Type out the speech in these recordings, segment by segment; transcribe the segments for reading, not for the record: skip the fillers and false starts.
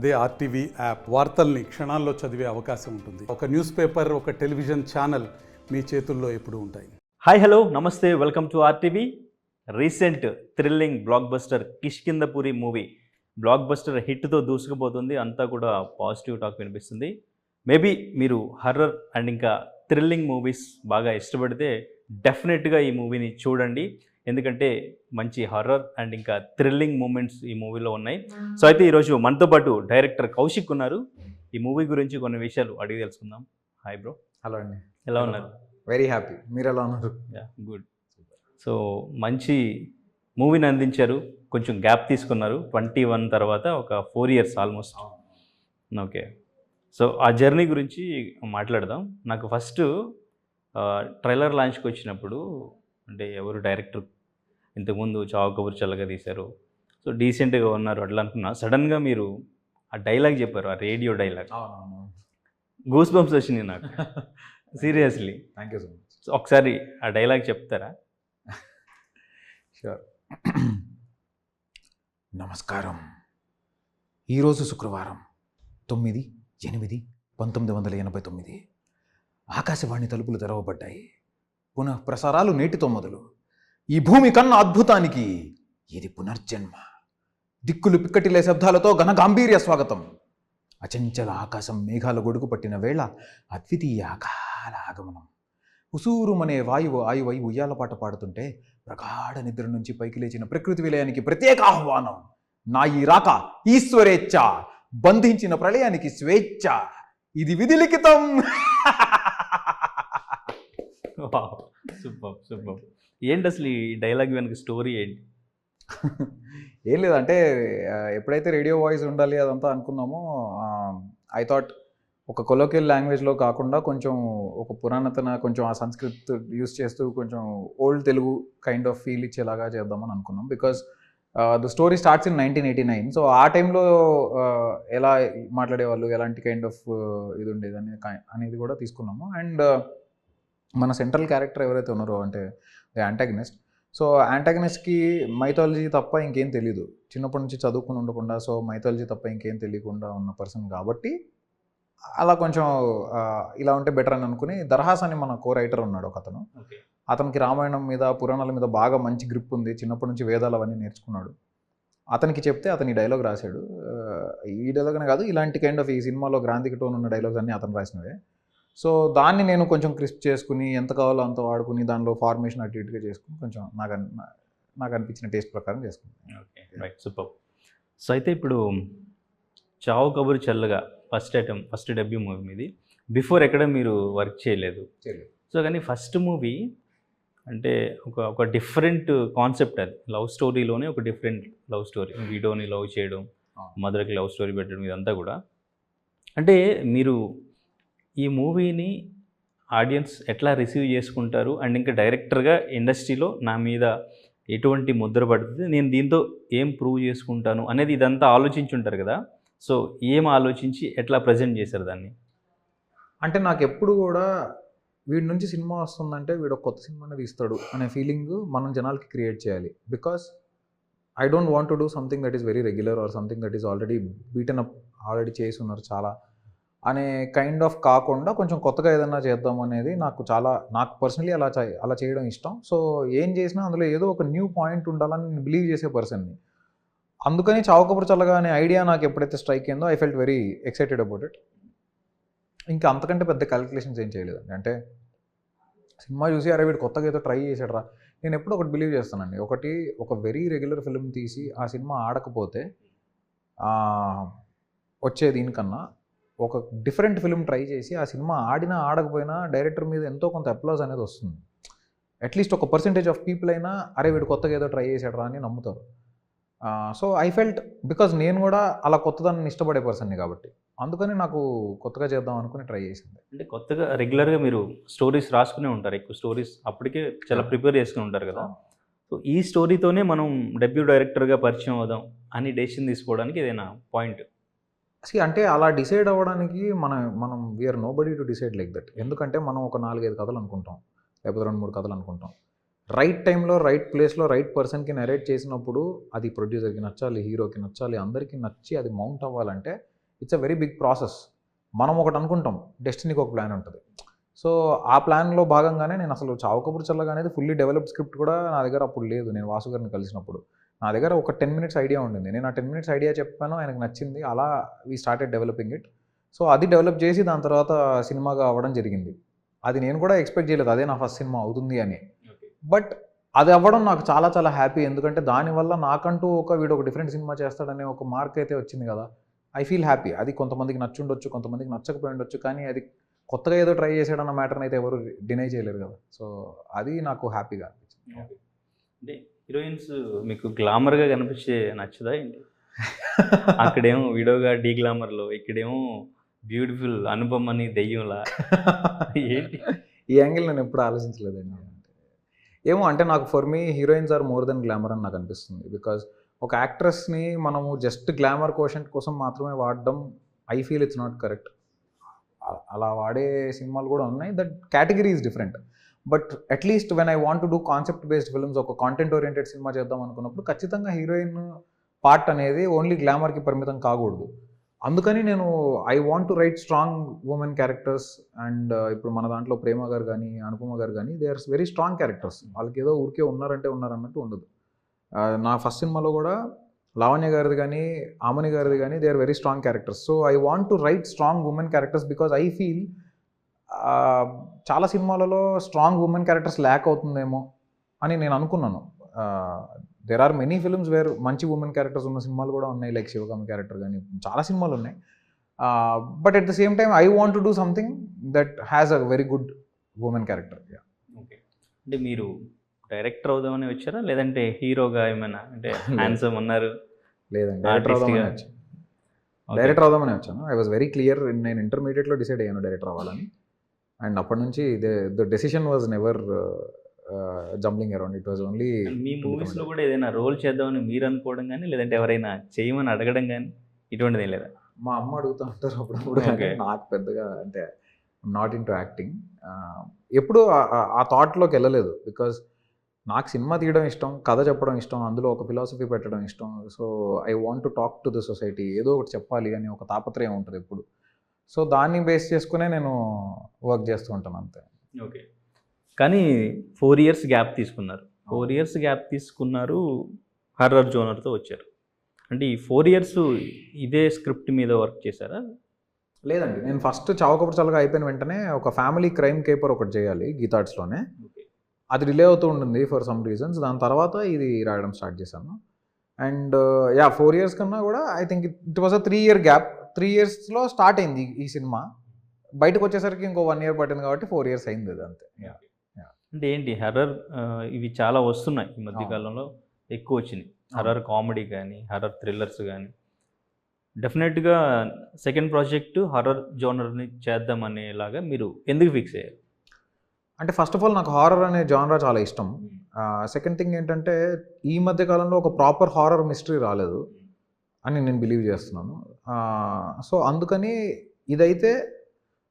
అదే RTV app వార్తల్ని క్షణాల్లో చదివే అవకాశం ఉంటుంది. ఒక న్యూస్ పేపర్, ఒక టెలివిజన్ ఛానల్ మీ చేతుల్లో ఎప్పుడూ ఉంటాయి. హాయ్ హలో నమస్తే, welcome to RTV. Recent thrilling blockbuster Kishkindhapuri movie blockbuster హిట్తో దూసుకుపోతుంది. అంతా కూడా పాజిటివ్ టాక్ వినిపిస్తుంది. మేబీ మీరు హర్రర్ అండ్ ఇంకా థ్రిల్లింగ్ మూవీస్ బాగా ఇష్టపడితే డెఫినెట్గా ఈ మూవీని చూడండి. ఎందుకంటే మంచి హర్రర్ అండ్ ఇంకా థ్రిల్లింగ్ మూమెంట్స్ ఈ మూవీలో ఉన్నాయి. సో అయితే ఈరోజు మనతో పాటు డైరెక్టర్ కౌశిక్ ఉన్నారు. ఈ మూవీ గురించి కొన్ని విషయాలు అడిగి తెలుసుకుందాం. Hi bro. హలో అండి. ఎలా ఉన్నారు? Very happy. మీరు ఎలా ఉన్నారు? గుడ్. సో మంచి మూవీని అందించారు. కొంచెం గ్యాప్ తీసుకున్నారు. 21 తర్వాత ఒక 4 years ఆల్మోస్ట్. ఓకే. సో ఆ జర్నీ గురించి మాట్లాడదాం. నాకు ఫస్ట్ ట్రైలర్ లాంచ్కి వచ్చినప్పుడు అంటే ఎవరు డైరెక్టర్ ఇంతకుముందు చావు కబురు చల్లగా తీశారు, సో డీసెంట్గా ఉన్నారు అట్లా అనుకున్నా. సడన్గా మీరు ఆ డైలాగ్ చెప్పారు, ఆ రేడియో డైలాగ్, గూస్ బంప్స్ వచ్చినాయి నాకు seriously. Thank you so much. So ఒకసారి ఆ డైలాగ్ చెప్తారా? షూర్. నమస్కారం. ఈరోజు శుక్రవారం 9/8/1989 ఆకాశవాణి తలుపులు తెరవబడ్డాయి. పునః ప్రసారాలు నేటితో మొదలు. ఈ భూమి కన్న అద్భుతానికి ఇది పునర్జన్మ. దిక్కులు పిక్కటిలే శబ్దాలతో ఘనగాంభీర్య స్వాగతం. అచంచల ఆకాశం మేఘాల గొడుగు పట్టిన వేళ అద్వితీయ అకాల ఆగమనం. ఉసూరుమనే వాయువు ఆయువై ఉయ్యాలపాట పాడుతుంటే ప్రగాఢ నిద్ర నుంచి పైకి లేచిన ప్రకృతి విలయానికి ప్రత్యేక ఆహ్వానం. నా ఈ రాక ఈశ్వరేచ్ఛ, బంధించిన ప్రళయానికి స్వేచ్ఛ, ఇది విధిలిఖితం. Super super. ఏంటి అసలు ఈ డైలాగ్ వెనక స్టోరీ ఏంటి? ఏం లేదంటే ఎప్పుడైతే రేడియో వాయిస్ ఉండాలి అదంతా అనుకున్నామో, ఐ థాట్ ఒక కొలోకియల్ లాంగ్వేజ్లో కాకుండా కొంచెం ఒక పురాణతన, కొంచెం ఆ సంస్కృత్ యూస్ చేస్తూ కొంచెం old Telugu kind of feel ఇచ్చేలాగా చేద్దామని అనుకున్నాం. Because the story starts in 1989. So ఆ టైంలో ఎలా మాట్లాడేవాళ్ళు, ఎలాంటి కైండ్ ఆఫ్ ఇది ఉండేది అనేది కూడా తీసుకున్నాము. అండ్ మన సెంట్రల్ క్యారెక్టర్ ఎవరైతే ఉన్నారో అంటే ద యాంటాగనిస్ట్. సో యాంటాగనిస్ట్కి మైథాలజీ తప్ప ఇంకేం తెలీదు. చిన్నప్పటి నుంచి చదువుకుని ఉండకుండా, సో మైథాలజీ తప్ప ఇంకేం తెలియకుండా ఉన్న పర్సన్ కాబట్టి అలా కొంచెం ఇలా ఉంటే బెటర్ అని అనుకుని, దర్హాస్ అని మన కో రైటర్ ఉన్నాడు ఒక అతను. అతనికి రామాయణం మీద, పురాణాల మీద బాగా మంచి గ్రిప్ ఉంది. చిన్నప్పటి నుంచి వేదాలు అవన్నీ నేర్చుకున్నాడు. అతనికి చెప్తే అతని డైలాగ్ రాశాడు. ఈ డైలాగ్ అనే కాదు, ఇలాంటి కైండ్ ఆఫ్ ఈ సినిమాలో గ్రాంధిక టోన్ ఉన్న డైలాగ్స్ అన్నీ అతను రాసినవే. సో దాన్ని నేను కొంచెం క్రిస్ప్ చేసుకుని, ఎంత కావాలో అంత వాడుకుని, దానిలో ఫార్మేషన్ అటు ఇటుగా చేసుకుని కొంచెం నాకు అనిపించిన టేస్ట్ ప్రకారం చేసుకున్నాను. Okay, right, super. సో అయితే ఇప్పుడు చావు కబురు చల్లగా ఫస్ట్ డెబ్యూ మూవీ మీది. బిఫోర్ ఎక్కడ మీరు వర్క్ చేయలేదు. సో కానీ ఫస్ట్ మూవీ అంటే ఒక డిఫరెంట్ కాన్సెప్ట్. అది లవ్ స్టోరీలోనే ఒక డిఫరెంట్ లవ్ స్టోరీ. వీడియోని లవ్ చేయడం, మదర్కి లవ్ స్టోరీ పెట్టడం, ఇదంతా కూడా. అంటే మీరు ఈ మూవీని ఆడియన్స్ ఎట్లా రిసీవ్ చేసుకుంటారు, అండ్ ఇంకా డైరెక్టర్గా ఇండస్ట్రీలో నా మీద ఎటువంటి ముద్ర పడుతుంది, నేను దీంతో ఏం ప్రూవ్ చేసుకుంటాను అనేది ఇదంతా ఆలోచించి ఉంటారు కదా. సో ఏం ఆలోచించి ఎట్లా ప్రజెంట్ చేశారు దాన్ని? అంటే నాకు ఎప్పుడు కూడా వీడి నుంచి సినిమా వస్తుందంటే వీడు ఒక కొత్త సినిమానే తీస్తాడు అనే ఫీలింగ్ మనం జనాలకి క్రియేట్ చేయాలి. Because I don't want to do something that is very regular or something that is already beaten up, already చేసి ఉన్నారు చాలా అనే కైండ్ ఆఫ్ కాకుండా కొంచెం కొత్తగా ఏదైనా చేద్దాం అనేది నాకు పర్సనలీ అలా చేయడం ఇష్టం. సో ఏం చేసినా అందులో ఏదో ఒక న్యూ పాయింట్ ఉండాలని నేను బిలీవ్ చేసే పర్సన్ని. అందుకని చావు కబురు చల్లగా అనే ఐడియా నాకు ఎప్పుడైతే స్ట్రైక్ అయిందో I felt very excited about it. ఇంకా అంతకంటే పెద్ద క్యాలిక్యులేషన్స్ ఏం చేయలేదండి. అంటే సినిమా చూసి అరే వీడు కొత్తగా ఏదో ట్రై చేసాడరా. నేను ఎప్పుడు ఒకటి బిలీవ్ చేస్తానండి, ఒక వెరీ రెగ్యులర్ ఫిల్మ్ తీసి ఆ సినిమా ఆడకపోతే వచ్చే దీనికన్నా ఒక డిఫరెంట్ ఫిల్మ్ ట్రై చేసి ఆ సినిమా ఆడినా ఆడకపోయినా డైరెక్టర్ మీద ఎంతో కొంత అప్లాజ్ అనేది వస్తుంది. అట్లీస్ట్ ఒక పర్సెంటేజ్ ఆఫ్ పీపుల్ అయినా అరే వీడు కొత్తగా ఏదో ట్రై చేసాడరా అని నమ్ముతారు. సో ఐ ఫెల్ట్, బికాజ్ నేను కూడా అలా కొత్తదాన్ని ఇష్టపడే పర్సన్ని కాబట్టి అందుకని నాకు కొత్తగా చేద్దాం అనుకుని ట్రై చేసింది. అంటే కొత్తగా రెగ్యులర్గా మీరు స్టోరీస్ రాసుకునే ఉంటారు, ఎక్కువ స్టోరీస్ అప్పటికే చాలా ప్రిపేర్ చేసుకుని ఉంటారు కదా. సో ఈ స్టోరీతోనే మనం డెబ్యూ డైరెక్టర్గా పరిచయం అవుదాం అని డెసిషన్ తీసుకోవడానికి ఏదైనా పాయింట్? అంటే అలా డిసైడ్ అవ్వడానికి మనం we are nobody to decide like that. ఎందుకంటే మనం ఒక 4-5 కథలు అనుకుంటాం, లేకపోతే 2-3 కథలు అనుకుంటాం. రైట్ టైంలో రైట్ ప్లేస్లో రైట్ పర్సన్కి నరేట్ చేసినప్పుడు అది ప్రొడ్యూసర్కి నచ్చాలి, హీరోకి నచ్చాలి, అందరికీ నచ్చి అది మౌంట్ అవ్వాలంటే it's a very big process. మనం ఒకటి అనుకుంటాం, డెస్టినీకి ఒక ప్లాన్ ఉంటుంది. సో ఆ ప్లాన్లో భాగంగానే నేను అసలు చావు కబురు చల్లగా అనేది ఫుల్లీ డెవలప్డ్ స్క్రిప్ట్ కూడా నా దగ్గర అప్పుడు లేదు. నేను వాసు గారిని కలిసినప్పుడు నా దగ్గర ఒక 10 minutes ఐడియా ఉండింది. నేను ఆ 10 minutes ఐడియా చెప్పాను, ఆయనకు నచ్చింది. అలా we started developing it. So అది డెవలప్ చేసి దాని తర్వాత సినిమాగా అవ్వడం జరిగింది. అది నేను కూడా ఎక్స్పెక్ట్ చేయలేదు అదే నా ఫస్ట్ సినిమా అవుతుంది అని. బట్ అది అవ్వడం నాకు చాలా చాలా హ్యాపీ. ఎందుకంటే దానివల్ల నాకంటూ వీడు ఒక డిఫరెంట్ సినిమా చేస్తాడనే ఒక మార్క్ అయితే వచ్చింది కదా. I feel happy. అది కొంతమందికి నచ్చుండొచ్చు, కొంతమందికి నచ్చకపోయి ఉండొచ్చు, కానీ అది కొత్తగా ఏదో ట్రై చేసాడన్న మ్యాటర్ని అయితే ఎవరు డినై చేయలేరు కదా. సో అది నాకు హ్యాపీగా అనిపించింది. అంటే హీరోయిన్స్ మీకు గ్లామర్గా కనిపించే నచ్చదా ఏంటి? అక్కడేమో విడోగా డీ గ్లామర్లో, ఇక్కడేమో బ్యూటిఫుల్ అనుపమని దెయ్యంలా ఏంటి? ఈ యాంగిల్ నేను ఎప్పుడు ఆలోచించలేదండి. ఏమో అంటే నాకు for me heroines are more than glamour అని నాకు అనిపిస్తుంది. బికాజ్ ఒక యాక్ట్రెస్ని మనము జస్ట్ గ్లామర్ కోషెంట్ కోసం మాత్రమే వాడడం I feel it's not correct. అలా వాడే సినిమాలు కూడా ఉన్నాయి. That category is different. But at least when I want to do concept based films, ఒక కాంటెంట్ ఓరియంటెడ్ సినిమా చేద్దాం అనుకున్నప్పుడు ఖచ్చితంగా హీరోయిన్ పార్ట్ అనేది ఓన్లీ గ్లామర్కి పరిమితం కాకూడదు. అందుకని నేను I want to write strong women characters. And ఇప్పుడు మన దాంట్లో ప్రేమ గారు కానీ అనుపమ గారు కానీ they are very strong characters. వాళ్ళకి ఏదో ఊరికే ఉన్నారంటే ఉన్నారన్నట్టు ఉండదు. నా ఫస్ట్ సినిమాలో కూడా లావణ్య గారిది కానీ ఆమని గారిది కానీ they are very strong characters. So I want to write strong women characters because I feel చాలా సినిమాలలో స్ట్రాంగ్ ఉమెన్ క్యారెక్టర్స్ ల్యాక్ అవుతుందేమో అని నేను అనుకున్నాను. There are many films where మంచి ఉమెన్ క్యారెక్టర్స్ ఉన్న సినిమాలు కూడా ఉన్నాయి, లైక్ శివగామి క్యారెక్టర్ కానీ చాలా సినిమాలు ఉన్నాయి. But at the same time I want to do something that has a very good women character. Okay. అంటే మీరు డైరెక్టర్ అవుదామని వచ్చారా, లేదంటే హీరోగా ఏమైనా అంటే హ్యాండ్సమ్ ఉన్నారు? లేదండి, డైరెక్టర్ అవుదామని వచ్చాను. I was very clear. నేను ఇంటర్మీడియట్లో డిసైడ్ అయ్యాను డైరెక్టర్ అవ్వాలని. అండ్ అప్పటి నుంచి the decision was never jumbling around. It was only. మీ మూవీస్లో కూడా ఏదైనా రోల్ చేద్దామని మీరు అనుకోవడం కానీ, లేదంటే ఎవరైనా చేయమని అడగడం కానీ ఇటువంటిది ఏం లేదా? మా అమ్మ అడుగుతూ ఉంటారు అప్పుడప్పుడు. నాకు పెద్దగా అంటే నాట్ ఇన్ టు యాక్టింగ్. ఎప్పుడు ఆ థాట్లోకి వెళ్ళలేదు. బికాజ్ నాకు సినిమా తీయడం ఇష్టం, కథ చెప్పడం ఇష్టం, అందులో ఒక ఫిలాసఫీ పెట్టడం ఇష్టం. So I want to talk to the society, ఏదో ఒకటి చెప్పాలి అని ఒక తాపత్రయం ఉంటుంది ఎప్పుడు. సో దాన్ని బేస్ చేసుకునే నేను వర్క్ చేస్తూ ఉంటాను అంతే. ఓకే. కానీ 4 years గ్యాప్ తీసుకున్నారు. 4 years గ్యాప్ తీసుకున్నారు, హర్రర్ జోనర్తో వచ్చారు. అంటే ఈ 4 years ఇదే స్క్రిప్ట్ మీద వర్క్ చేశారా? లేదండి, నేను ఫస్ట్ చావు కబురు చల్లగా అయిపోయిన వెంటనే ఒక ఫ్యామిలీ క్రైమ్ కేపర్ ఒకటి చేయాలి గీతార్ట్స్లోనే. అది డిలే అవుతూ ఉంటుంది ఫర్ సమ్ రీజన్స్. దాని తర్వాత ఇది రాయడం స్టార్ట్ చేశాను. అండ్ 4 years కన్నా కూడా I think it was a 3-year gap. 3 yearsలో స్టార్ట్ అయింది ఈ సినిమా. బయటకు వచ్చేసరికి ఇంకో 1 year పట్టింది కాబట్టి 4 years అయింది అది అంతే. అంటే ఏంటి హర్రర్ ఇవి చాలా వస్తున్నాయి ఈ మధ్యకాలంలో, ఎక్కువ వచ్చినాయి. హర్రర్ కామెడీ కానీ, హర్రర్ థ్రిల్లర్స్ కానీ. డెఫినెట్గా సెకండ్ ప్రాజెక్టు హర్రర్ జోనర్ని చేద్దామనేలాగా మీరు ఎందుకు ఫిక్స్ అయ్యారు? అంటే ఫస్ట్ ఆఫ్ ఆల్ నాకు హారర్ అనే జానరా చాలా ఇష్టం. సెకండ్ థింగ్ ఏంటంటే ఈ మధ్య కాలంలో ఒక ప్రాపర్ హారర్ మిస్టరీ రాలేదు అని నేను బిలీవ్ చేస్తున్నాను. సో అందుకని ఇదైతే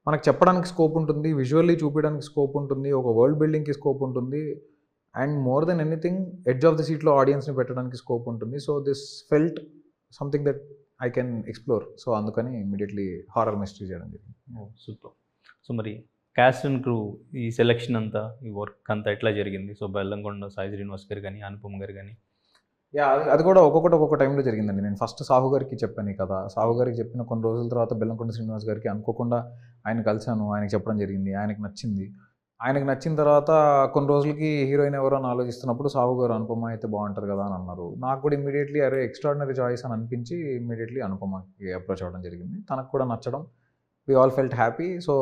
మనకు చెప్పడానికి స్కోప్ ఉంటుంది, విజువల్లీ చూపించడానికి స్కోప్ ఉంటుంది, ఒక వరల్డ్ బిల్డింగ్కి స్కోప్ ఉంటుంది, and more than anything edge of the సీట్లో ఆడియన్స్ని పెట్టడానికి స్కోప్ ఉంటుంది. So this felt something that I can explore. So అందుకని ఇమీడియట్లీ హారర్ మిస్టరీ చేయడం జరిగింది. సూపర్. సో మరి క్యాస్ట్ అండ్ క్రూ ఈ సెలెక్షన్ అంతా, ఈ వర్క్ అంతా ఎట్లా జరిగింది? సో బెల్లంకొండ సాయి శ్రీనివాస్ గారు కానీ, అనుపమ గారు కానీ. అది కూడా ఒక్కొక్క టైంలో జరిగిందండి. నేను ఫస్ట్ సాహు గారికి చెప్పాను కదా, సాహు గారికి చెప్పిన కొన్ని రోజుల తర్వాత బెల్లంకొండ శ్రీనివాస్ గారికి అనుకోకుండా ఆయన కలిశాను. ఆయనకి చెప్పడం జరిగింది, ఆయనకి నచ్చింది. ఆయనకి నచ్చిన తర్వాత కొన్ని రోజులకి హీరోయిన్ ఎవరో అని ఆలోచిస్తున్నప్పుడు సాహు గారు అనుపమ అయితే బాగుంటారు కదా అని అన్నారు. నాకు కూడా ఇమీడియట్లీ అరే ఎక్స్ట్రాడినరీ చాయిస్ అని అనిపించి ఇమీడియట్లీ అనుపమకి అప్రోచ్ అవ్వడం జరిగింది. తనకు కూడా నచ్చడం, we all felt happy. So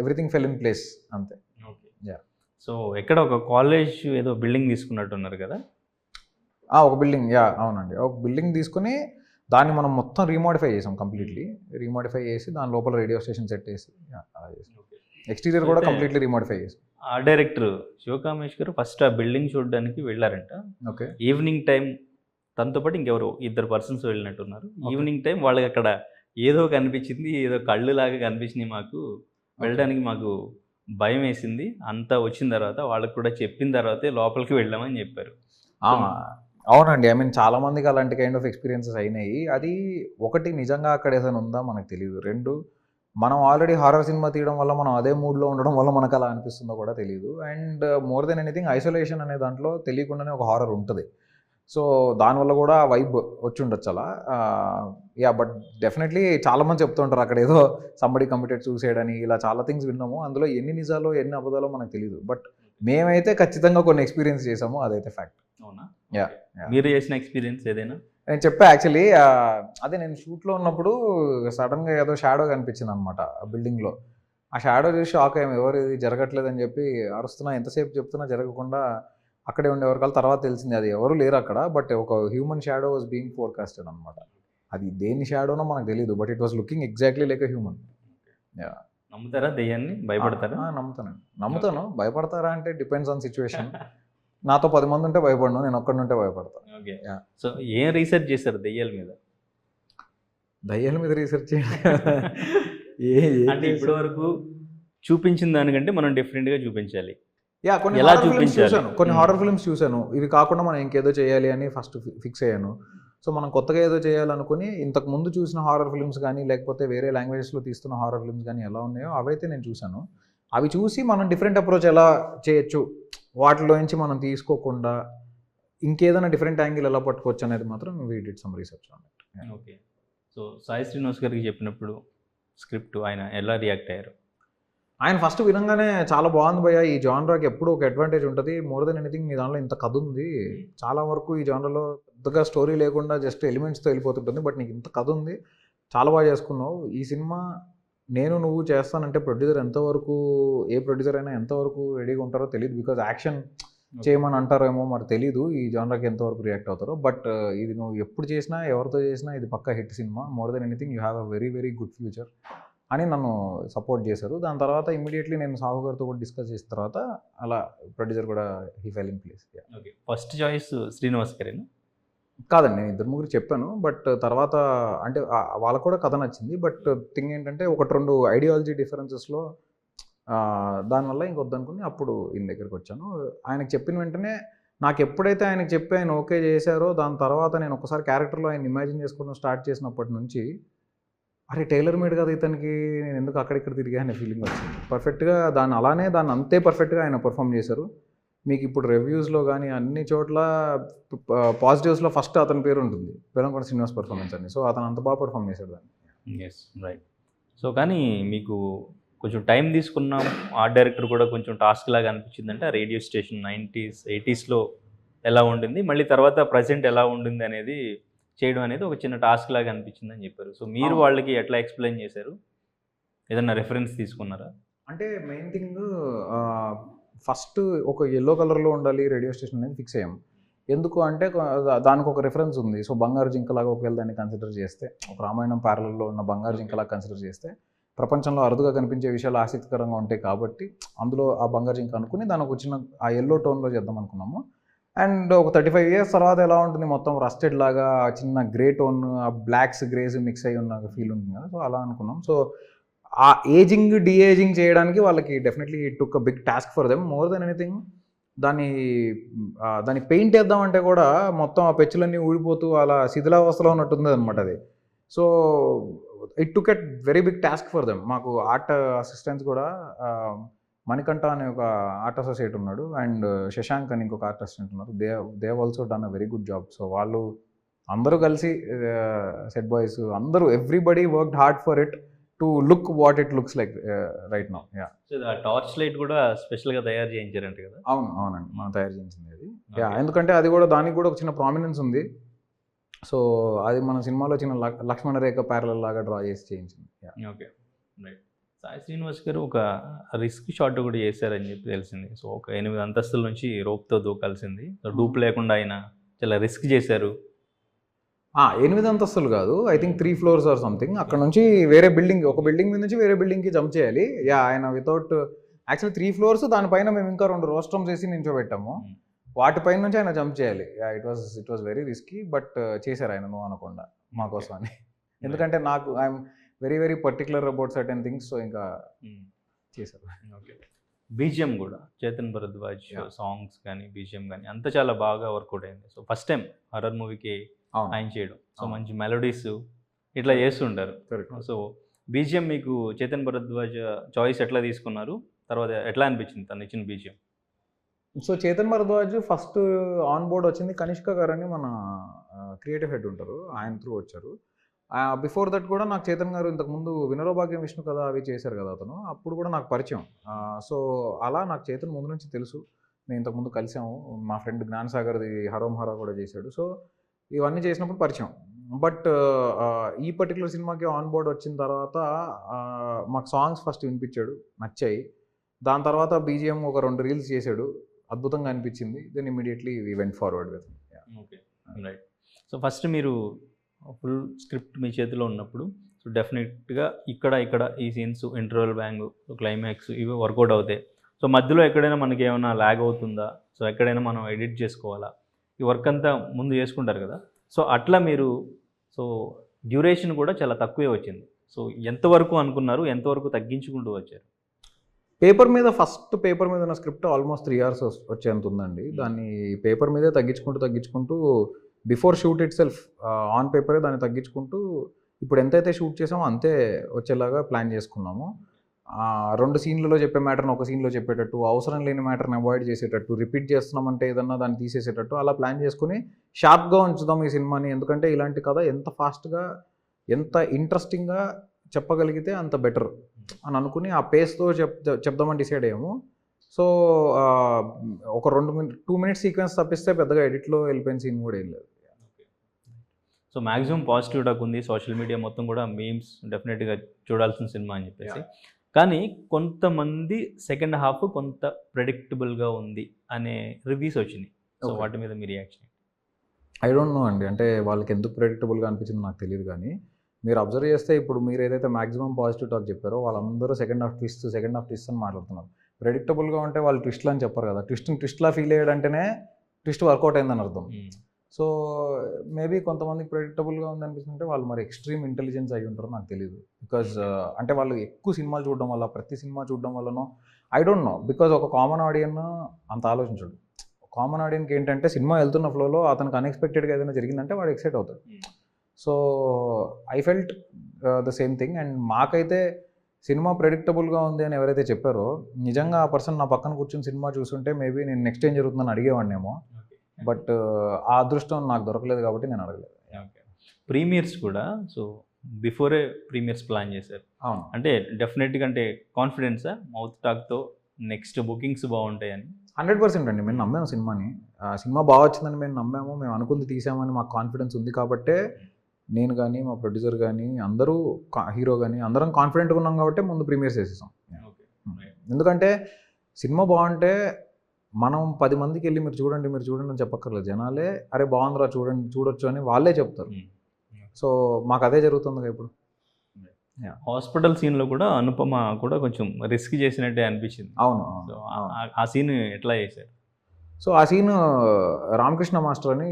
everything fell in place అంతే. ఓకే. సో ఎక్కడ ఒక కాలేజ్ ఏదో బిల్డింగ్ తీసుకున్నట్టున్నారు కదా? ఒక బిల్డింగ్, అవునండి. ఒక బిల్డింగ్ తీసుకుని దాన్ని మనం మొత్తం రీమోడిఫై చేసాం, కంప్లీట్లీ రీమోడిఫై చేసి దాని లోపల రేడియో స్టేషన్ సెట్ చేసి అలా చేసాం. ఎక్స్టీరియర్ కూడా కంప్లీట్లీ రీమోడిఫై చేసాం. ఆ డైరెక్టర్ శివకామేష్ గారు ఫస్ట్ ఆ బిల్డింగ్ చూడడానికి వెళ్ళారంట. ఓకే. ఈవినింగ్ టైం తనతో పాటు ఇంకెవరు 2 persons వెళ్ళినట్టున్నారు. ఈవినింగ్ టైం వాళ్ళకి అక్కడ ఏదో కనిపించింది, ఏదో కళ్ళు లాగా కనిపించినాయి మాకు, వెళ్ళడానికి మాకు భయం వేసింది. అంతా వచ్చిన తర్వాత వాళ్ళకి కూడా చెప్పిన తర్వాతే లోపలికి వెళ్ళామని చెప్పారు. అవునండి. ఐ మీన్ చాలా మందికి అలాంటి కైండ్ ఆఫ్ ఎక్స్‌పీరియన్సెస్ అయినాయి. అది ఒకటి నిజంగా అక్కడ ఏదైనా ఉందా మనకు తెలీదు. 2 మనం ఆల్రెడీ హారర్ సినిమా తీయడం వల్ల మనం అదే మూడ్‌లో ఉండడం వల్ల మనకు అలా అనిపిస్తుందో కూడా తెలీదు. And more than anything isolation అనే దాంట్లో తెలియకుండానే ఒక హారర్ ఉంటది. సో, దానివల్ల కూడా వైబ్ వచ్చుండొచ్చు అలా. యాహ్! బట్ డెఫినెట్‌లీ చాలామంది చెప్తూ ఉంటారు అక్కడ ఏదో సంబడి కమిటెడ్ సూసైడ్ అని ఇలా చాలా థింగ్స్ విన్నాము. అందులో ఎన్ని నిజాలో, ఎన్ని అబద్ధాలో మనకు తెలీదు. బట్ మేమైతే ఖచ్చితంగా కొన్ని ఎక్స్‌పీరియన్స్ చేసాము. అదైతే ఫ్యాక్ట్. అవునా? యాహ్! మీరు చేసిన ఎక్స్‌పీరియన్స్ ఏదైనా? నేను చెప్పా యాక్చువల్లీ అదే నేను షూట్‌లో ఉన్నప్పుడు సడెన్‌గా ఏదో షాడో కనిపించిందనమాట ఆ బిల్డింగ్‌లో. ఆ షాడో చూసి షాక్ అయ్యాము. ఎవరు ఇది జరగట్లేదని చెప్పి అరుస్తున్నా, ఎంతసేపు చెప్తున్నా జరగకుండా అక్కడే ఉండేవరకల్లా తర్వాత తెలిసింది అది ఎవరు లేరు అక్కడ. బట్ ఒక human shadow was being forecasted అనమాట. అది దేని షాడోనో మనకు తెలీదు. But it was looking exactly like a human. Yeah! నమ్ముతారా దెయ్యాన్ని? భయపడతారా? నమ్ముతానండి. నమ్ముతాను. భయపడతారా అంటే డిపెండ్స్ ఆన్ సిట్యుయేషన్. నాతో 10 మంది ఉంటే భయపడను. నేను ఒక్కడినుంటే భయపడతా. ఓకే. యాహ్! సో ఏం రీసెర్చ్ చేశారు దెయ్యాల మీద? దయ్యాల మీద రీసెర్చ్ చేయండి. అంటే ఇప్పటి వరకు చూపించిన దానికంటే మనం డిఫరెంట్‌గా చూపించాలి. యాహ్! కొన్ని ఎలా హారర్ ఫిల్మ్స్ చూపించాలి? చూసాను. కొన్ని హారర్ ఫిల్మ్స్ చూసాను. ఇవి కాకుండా మనం ఇంకేదో చేయాలి అని ఫస్ట్ ఫిక్స్ అయ్యాను. సో, మనం కొత్తగా ఏదో చేయాలనుకుని ఇంతకు ముందు చూసిన హారర్ ఫిల్మ్స్ గానీ, లేకపోతే వేరే లాంగ్వేజెస్‌లో తీస్తున్న హారర్ ఫిల్మ్స్ గానీ ఎలా ఉన్నాయో అవైతే నేను చూసాను. అవి చూసి మనం డిఫరెంట్ అప్రోచ్ ఎలా చేయొచ్చు, వాటిలో నుంచి మనం తీసుకోకుండా ఇంకేదైనా డిఫరెంట్ యాంగిల్ ఎలా పట్టుకోవచ్చు అనేది మాత్రం we did some research on it. Okay. So Sai Srinivas గారికి చెప్పినప్పుడు స్క్రిప్ట్ ఆయన ఎలా రియాక్ట్ అయ్యారు? ఆయన ఫస్ట్ వినంగానే చాలా బాగుంది భయ్యా, ఈ జానరాకి ఎప్పుడు ఒక అడ్వాంటేజ్ ఉంటుంది. మోర్ దెన్ ఎనీథింగ్ మీ దాంట్లో ఇంత కథ ఉంది. చాలా వరకు ఈ జానర్లో పెద్దగా స్టోరీ లేకుండా జస్ట్ ఎలిమెంట్స్తో వెళ్ళిపోతుంటుంది. బట్ నీకు ఇంత కథ ఉంది, చాలా బాగా చేసుకున్నావు. ఈ సినిమా నేను నువ్వు చేస్తానంటే ప్రొడ్యూసర్ ఎంతవరకు, ఏ ప్రొడ్యూసర్ అయినా ఎంతవరకు రెడీగా ఉంటారో తెలియదు. బికాజ్ యాక్షన్ చేయమని అంటారేమో మరి తెలీదు ఈ జానర్కి ఎంతవరకు రియాక్ట్ అవుతారో. బట్ ఇది నువ్వు ఎప్పుడు చేసినా ఎవరితో చేసినా ఇది పక్కా హిట్ సినిమా. More than anything you have a very very good future అని నన్ను సపోర్ట్ చేశారు. దాని తర్వాత ఇమ్మీడియట్లీ నేను సాహు గారితో కూడా డిస్కస్ చేసిన తర్వాత అలా ప్రొడ్యూసర్ కూడా he fell in place. Okay. First choice Srinivas గారేనా? కాదండి, నేను ఇద్దరు ముగ్గురు చెప్పాను. బట్ తర్వాత అంటే వాళ్ళకు కూడా కథ నచ్చింది. బట్ థింగ్ ఏంటంటే ఒకటి రెండు ఐడియాలజీ డిఫరెన్సెస్లో దానివల్ల ఇంకొద్దనుకుని అప్పుడు ఈయన దగ్గరికి వచ్చాను. ఆయనకు చెప్పిన వెంటనే నాకు ఎప్పుడైతే ఆయనకు చెప్పి ఆయన ఓకే చేశారో దాని తర్వాత నేను ఒకసారి క్యారెక్టర్లో ఆయన ఇమాజిన్ చేసుకోవడం స్టార్ట్ చేసినప్పటి నుంచి అరే టైలర్ మేడ్ కదా ఇతనికి, నేను ఎందుకు అక్కడిక్కడ తిరిగా అనే ఫీలింగ్ వచ్చింది. పర్ఫెక్ట్గా దాన్ని అంతే పర్ఫెక్ట్గా ఆయన పర్ఫామ్ చేశారు. మీకు ఇప్పుడు రివ్యూస్లో కానీ అన్ని చోట్ల పాజిటివ్స్లో ఫస్ట్ అతని పేరు ఉంటుంది, బెల్లంకొండ శ్రీనివాస్ పర్ఫార్మెన్స్ అని. సో అతను అంత బాగా పర్ఫామ్ చేశాడు దాన్ని. Yes, right. సో కానీ మీకు కొంచెం టైం తీసుకున్నాం, ఆర్ట్ డైరెక్టర్ కూడా కొంచెం టాస్క్ లాగా అనిపించిందంటే ఆ రేడియో స్టేషన్ 90s 80sలో ఎలా ఉండింది, మళ్ళీ తర్వాత ప్రజెంట్ ఎలా ఉండింది అనేది చేయడం అనేది ఒక చిన్న టాస్క్ లాగా అనిపించింది అని చెప్పారు. సో మీరు వాళ్ళకి ఎట్లా ఎక్స్ప్లెయిన్ చేశారు? ఏదన్నా రెఫరెన్స్ తీసుకున్నారా? అంటే మెయిన్ థింగ్ ఫస్ట్ ఒక ఎల్లో కలర్లో ఉండాలి రేడియో స్టేషన్ అనేది ఫిక్స్ అయ్యాం. ఎందుకు అంటే దానికి ఒక రిఫరెన్స్ ఉంది. సో బంగారు జింకలాగా ఒకవేళ దాన్ని కన్సిడర్ చేస్తే, ఒక రామాయణం ప్యారలల్లో ఉన్న బంగారు జింకలాగా కన్సిడర్ చేస్తే ప్రపంచంలో అరుదుగా కనిపించే విషయాలు ఆసక్తికరంగా ఉంటాయి కాబట్టి అందులో ఆ బంగారు జింక అనుకుని దానికి వచ్చిన ఆ ఎల్లో టోన్లో చేద్దాం అనుకున్నాము. అండ్ ఒక 35 years తర్వాత ఎలా ఉంటుంది, మొత్తం రస్టెడ్ లాగా చిన్న గ్రే టోన్, ఆ బ్లాక్స్ గ్రేస్ మిక్స్ అయ్యి ఉన్న ఫీల్ ఉంటుంది కదా. సో అలా అనుకున్నాం. సో ఆ ఏజింగ్ డీఏజింగ్ చేయడానికి వాళ్ళకి definitely took a big task for them. More than anything దాన్ని పెయింట్ వేద్దామంటే కూడా మొత్తం ఆ పెచ్చులన్నీ ఊడిపోతూ అలా శిథిలావస్థలో ఉన్నట్టుంది అనమాట అది. So it took at very big task for them. మాకు ఆర్ట్ అసిస్టెంట్స్ కూడా మణికంఠ అనే ఒక ఆర్ట్ అసోసియేట్ ఉన్నాడు, అండ్ శశాంక్ అని ఇంకొక ఆర్ట్ అసిస్టెంట్ ఉన్నారు. They also done a very good job. So వాళ్ళు అందరూ కలిసి సెట్ బాయ్స్ అందరూ everybody worked hard for it to look what it looks like right now. Yeah. So ఆ టార్చ్ లైట్ కూడా స్పెషల్గా తయారు చేయించారంట కదా? అవునండి, మనం తయారు చేయించింది అది. యా, ఎందుకంటే అది కూడా దానికి కూడా ఒక చిన్న ప్రామినెన్స్ ఉంది. సో అది మన సినిమాలో చిన్న లక్ష్మణ రేఖ ప్యారలల్ లాగా డ్రా చేసి చేయించింది. Okay, right. సాయి శ్రీనివాస్ గారు ఒక రిస్క్ షాట్ కూడా చేశారని చెప్పి తెలిసింది. సో ఒక 8 అంతస్తుల నుంచి రోప్తో దూకాల్సింది, డూప్ లేకుండా ఆయన చాలా రిస్క్ చేశారు. 8 అంతస్తులు కాదు, I think 3 floors or something. అక్కడ నుంచి వేరే బిల్డింగ్, ఒక బిల్డింగ్ మీద నుంచి వేరే బిల్డింగ్కి జంప్ చేయాలి. యా, ఆయన వితౌట్ యాక్చువల్లీ 3 floors, దానిపైన మేము ఇంకా 2 రోస్ట్రమ్స్ వేసి నించోబెట్టాము. వాటిపైన నుంచి ఆయన జంప్ చేయాలి. It was very risky, but చేశారు ఆయన నువ్వు అనకుండా మా కోసం అని. ఎందుకంటే నాకు I'm very very particular about certain things. So ఇంకా చేశారు. ఓకే. బీజిఎం కూడా చేతన్ భరద్వాజ్ సాంగ్స్ కానీ బీజిఎం కానీ అంతా చాలా బాగా వర్కౌట్ అయింది. సో ఫస్ట్ టైం హర్రర్ మూవీకి ఆయన చేయడం, సో మంచి మెలోడీస్ ఇట్లా చేస్తుంటారు. సో బీజిఎం మీకు చేతన్ భరద్వాజ్ చాయిస్ ఎట్లా తీసుకున్నారు, తర్వాత ఎట్లా అనిపించింది తను ఇచ్చిన BGM? So Chetan Bharadwaj first on board వచ్చింది కనిష్క గారు అని మన క్రియేటివ్ హెడ్ ఉంటారు, ఆయన త్రూ వచ్చారు. బిఫోర్ దట్ కూడా నాకు చేతన్ గారు ఇంతకుముందు వినరో భాగ్యం విష్ణు కదా అవి చేశారు కదా అతను, అప్పుడు కూడా నాకు పరిచయం. సో అలా నాకు చేతన్ ముందు నుంచి తెలుసు, మేము ఇంతకుముందు కలిసాము. మా ఫ్రెండ్ జ్ఞానసాగర్ది హరోం హరా కూడా చేశాడు. సో ఇవన్నీ చేసినప్పుడు పరిచయం. బట్ ఈ పర్టికులర్ సినిమాకి ఆన్ బోర్డ్ వచ్చిన తర్వాత మాకు సాంగ్స్ ఫస్ట్ వినిపించాడు, నచ్చాయి. దాని తర్వాత బీజిఎం ఒక 2 రీల్స్ చేశాడు, అద్భుతంగా అనిపించింది. Then immediately we went forward with. Okay, right. So first మీరు ఫుల్ స్క్రిప్ట్ మీ చేతిలో ఉన్నప్పుడు సో డెఫినెట్గా ఇక్కడ ఈ సీన్స్, ఇంటర్వల్ బ్యాంగ్, క్లైమాక్స్ ఇవి వర్కౌట్ అవుతాయి. సో మధ్యలో ఎక్కడైనా మనకి ఏమైనా ల్యాగ్ అవుతుందా, సో ఎక్కడైనా మనం ఎడిట్ చేసుకోవాలా, ఈ వర్క్ అంతా ముందు చేసుకుంటారు కదా. సో అట్లా మీరు సో డ్యూరేషన్ కూడా చాలా తక్కువే వచ్చింది. సో ఎంతవరకు అనుకున్నారు, ఎంతవరకు తగ్గించుకుంటూ వచ్చారు? ఫస్ట్ పేపర్ మీద ఉన్న స్క్రిప్ట్ ఆల్మోస్ట్ 3 hours వచ్చేంత ఉందండి. దాన్ని పేపర్ మీదే తగ్గించుకుంటూ before shoot it self on పేపరే దాన్ని తగ్గించుకుంటూ ఇప్పుడు ఎంతైతే షూట్ చేసామో అంతే వచ్చేలాగా ప్లాన్ చేసుకున్నాము. 2 సీన్లలో చెప్పే మ్యాటర్ని ఒక సీన్లో చెప్పేటట్టు, అవసరం లేని మ్యాటర్ని అవాయిడ్ చేసేటట్టు, రిపీట్ చేస్తున్నామంటే ఏదన్నా దాన్ని తీసేసేటట్టు అలా ప్లాన్ చేసుకుని షార్ప్గా ఉంచుదాం ఈ సినిమాని. ఎందుకంటే ఇలాంటి కథ ఎంత ఫాస్ట్గా ఎంత ఇంట్రెస్టింగ్గా చెప్పగలిగితే అంత బెటర్ అని అనుకుని ఆ పేస్తో చెప్దామని డిసైడ్ అయ్యాము. సో ఒక 2 minutes సీక్వెన్స్ తప్పిస్తే పెద్దగా ఎడిట్లో వెళ్ళిపోయిన సీన్ కూడా ఏం లేదు. సో మ్యాక్సిమం పాజిటివ్ టాక్ ఉంది, సోషల్ మీడియా మొత్తం కూడా మీమ్స్ డెఫినెట్గా చూడాల్సిన సినిమా అని చెప్పేసి. కానీ కొంతమంది సెకండ్ హాఫ్ కొంత ప్రెడిక్టబుల్గా ఉంది అనే రివ్యూస్ వచ్చినాయి. సో వాటి మీద మీ రియాక్షన్? ఐ డోంట్ నో అండి, అంటే వాళ్ళకి ఎందుకు ప్రెడిక్టబుల్గా అనిపించిందో నాకు తెలియదు. కానీ మీరు అబ్జర్వ్ చేస్తే ఇప్పుడు మీరు ఏదైతే మ్యాక్సిమం పాజిటివ్ టాక్ చెప్పారో వాళ్ళందరూ సెకండ్ హాఫ్ ట్విస్ట్ అని మాట్లాడుతున్నారు. ప్రెడిక్టబుల్గా ఉంటే వాళ్ళు ట్విస్ట్లు అని చెప్పారు కదా, ట్విస్ట్లా ఫీల్ అయ్యాడంటేనే ట్విస్ట్ వర్కౌట్ అయిందని అర్థం. సో మేబీ కొంతమందికి ప్రెడిక్టబుల్గా ఉంది అనిపిస్తుంటే వాళ్ళు మరి ఎక్స్ట్రీమ్ ఇంటెలిజెన్స్ అయి ఉంటారో నాకు తెలియదు. బికాజ్ అంటే వాళ్ళు ఎక్కువ సినిమాలు చూడడం వల్ల, ప్రతి సినిమా చూడడం వల్లనో ఐ డోంట్ నో. బికాజ్ ఒక కామన్ ఆడియన్ అంత ఆలోచించడు. కామన్ ఆడియన్కి ఏంటంటే సినిమా వెళ్తున్న ఫ్లోలో అతనికి అన్ఎక్స్పెక్టెడ్గా ఏదైనా జరిగిందంటే వాడు ఎక్సైట్ అవుతాడు. So I felt the same thing. And మాకైతే సినిమా ప్రెడిక్టబుల్గా ఉంది అని ఎవరైతే చెప్పారో నిజంగా ఆ పర్సన్ నా పక్కన కూర్చొని సినిమా చూస్తుంటే మేబీ నేను నెక్స్ట్ ఏం జరుగుతుందని అడిగేవాడినేమో. బట్ ఆ అదృష్టం నాకు దొరకలేదు కాబట్టి నేను అడగలేదు. ప్రీమియర్స్ కూడా సో బిఫోరే ప్రీమియర్స్ ప్లాన్ చేశారు. అవును, అంటే డెఫినెట్గా అంటే కాన్ఫిడెన్సా మౌత్ టాక్తో నెక్స్ట్ బుకింగ్స్ బాగుంటాయని? 100% అండి. మేము నమ్మాము సినిమాని, సినిమా బాగా వచ్చిందని మేము నమ్మాము, మేము అనుకుంది తీసామని మాకు కాన్ఫిడెన్స్ ఉంది. కాబట్టే నేను కానీ మా ప్రొడ్యూసర్ కానీ అందరూ హీరో కానీ అందరం కాన్ఫిడెంట్గా ఉన్నాం కాబట్టి ముందు ప్రీమియర్స్ వేసేసాం. ఎందుకంటే సినిమా బాగుంటే మనం 10 మందికి వెళ్ళి మీరు చూడండి అని చెప్పక్కర్లేదు. జనాలే అరే బాగుందిరా చూడొచ్చు అని వాళ్ళే చెప్తారు. సో మాకు అదే జరుగుతుంది ఇప్పుడు. హాస్పిటల్ సీన్లో కూడా అనుపమ కూడా కొంచెం రిస్క్ చేసినట్టే అనిపించింది. అవును, ఆ సీన్ ఎట్లా చేశారు? సో ఆ సీన్ రామకృష్ణ మాస్టర్ అని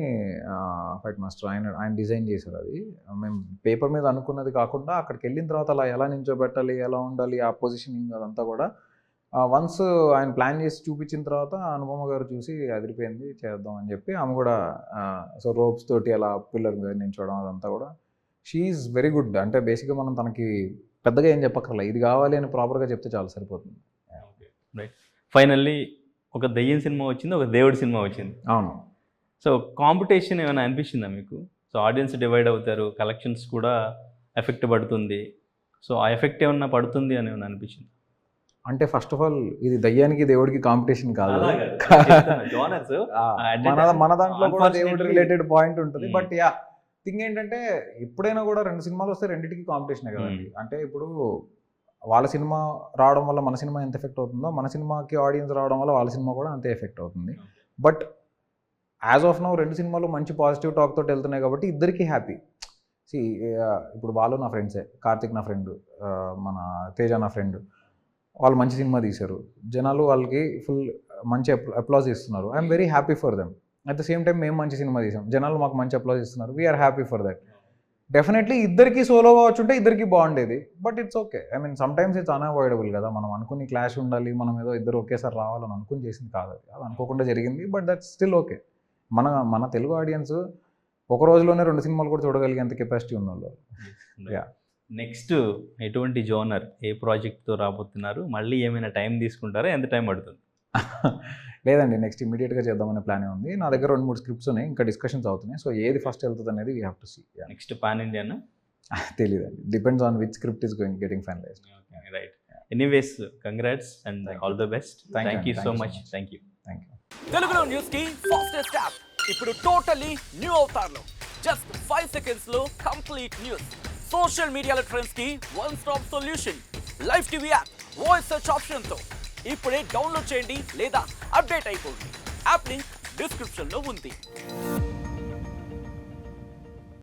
ఫైట్ మాస్టర్ ఆయన డిజైన్ చేశారు. అది మేము పేపర్ మీద అనుకున్నది కాకుండా అక్కడికి వెళ్ళిన తర్వాత అలా ఎలా నించోబెట్టాలి, ఎలా ఉండాలి, ఆ పొజిషనింగ్ అదంతా కూడా వన్స్ ఆయన ప్లాన్ చేసి చూపించిన తర్వాత అనుపమ గారు చూసి అదిరిపోయింది చేద్దాం అని చెప్పి ఆమె కూడా సో రోప్స్ తోటి అలా పిల్లర్ మీద నించోవడం అదంతా కూడా షీఈస్ వెరీ గుడ్. అంటే బేసిక్గా మనం తనకి పెద్దగా ఏం చెప్పక్కర్లేదు, ఇది కావాలి అని ప్రాపర్గా చెప్తే చాలా సరిపోతుంది. రైట్. ఫైనల్లీ ఒక దెయ్యం సినిమా వచ్చింది, ఒక దేవుడి సినిమా వచ్చింది. అవును. సో కాంపిటీషన్ ఏమైనా అనిపించిందా మీకు? సో ఆడియన్స్ డివైడ్ అవుతారు, కలెక్షన్స్ కూడా ఎఫెక్ట్ పడుతుంది. సో ఆ ఎఫెక్ట్ ఏమన్నా పడుతుంది అని ఏమైనా అనిపించింది? అంటే ఫస్ట్ ఆఫ్ ఆల్ ఇది దయ్యానికి దేవుడికి కాంపిటీషన్ కాదు. మన దాంట్లో కూడా దేవుడి రిలేటెడ్ పాయింట్ ఉంటుంది. బట్ యా థింగ్ ఏంటంటే ఎప్పుడైనా కూడా 2 సినిమాలు వస్తే రెండింటికి కాంపిటీషనే కదండి. అంటే ఇప్పుడు వాళ్ళ సినిమా రావడం వల్ల మన సినిమా ఎంత ఎఫెక్ట్ అవుతుందో మన సినిమాకి ఆడియన్స్ రావడం వల్ల వాళ్ళ సినిమా కూడా అంతే ఎఫెక్ట్ అవుతుంది. బట్ యాజ్ ఆఫ్ నౌ 2 సినిమాలు మంచి పాజిటివ్ టాక్ తోటి వెళ్తున్నాయి కాబట్టి ఇద్దరికి హ్యాపీ. ఇప్పుడు వాళ్ళు నా ఫ్రెండ్సే, కార్తిక్ నా ఫ్రెండ్, మన తేజ నా ఫ్రెండ్, వాళ్ళు మంచి సినిమా తీశారు, జనాలు వాళ్ళకి ఫుల్ మంచి అప్లాజ్ ఇస్తున్నారు. I'm very happy for them. At the same time మేము మంచి సినిమా తీసాం, జనాలు మాకు మంచి అప్లాజ్ ఇస్తున్నారు, we are happy for that. Definitely ఇద్దరికి సోలోగా వచ్చుంటే ఇద్దరికి బాగుండేది, but it's okay. I mean sometimes it's unavoidable కదా, మనం అనుకుని క్లాష్ ఉండాలి, మనం ఏదో ఇద్దరు ఒకేసారి రావాలని అనుకుని చేసింది కాదు అది, అది అనుకోకుండా జరిగింది, బట్ దట్స్ స్టిల్ ఓకే. మన తెలుగు ఆడియన్స్ ఒక రోజులోనే 2 సినిమాలు కూడా చూడగలిగేంత కెపాసిటీ ఉన్న వాళ్ళు. Yeah. నెక్స్ట్ ఎటువంటి జోనర్, ఏ ప్రాజెక్ట్తో రాబోతున్నారు, మళ్ళీ ఏమైనా టైం తీసుకుంటారా, ఎంత టైం పడుతుంది? లేదండి, నెక్స్ట్ ఇమీడియట్గా చేద్దామనే ప్లానే ఉంది. నా దగ్గర 2-3 స్క్రిప్ట్స్ ఉన్నాయి, ఇంకా డిస్కషన్స్ అవుతున్నాయి. సో ఏది ఫస్ట్ వెళ్తుంది అనేది we have to see. Next pan ఇండియానా? తెలియదండి, depends on which script is getting finalized. Right. Anyways congrats and all the best. Thank you so much. Thank you. తెలుగులో న్యూస్ కి ఫాస్టెస్ట్ యాప్ ఇప్పుడు totally new అవతార్లో just 5 seconds లో complete news. Social మీడియాలో trends కి one stop solution. Live TV app voice search option తో ఇప్పుడే download చేయండి లేదా అప్డేట్ అయిపోండి. యాప్ లింక్ డిస్క్రిప్షన్ లో ఉంది.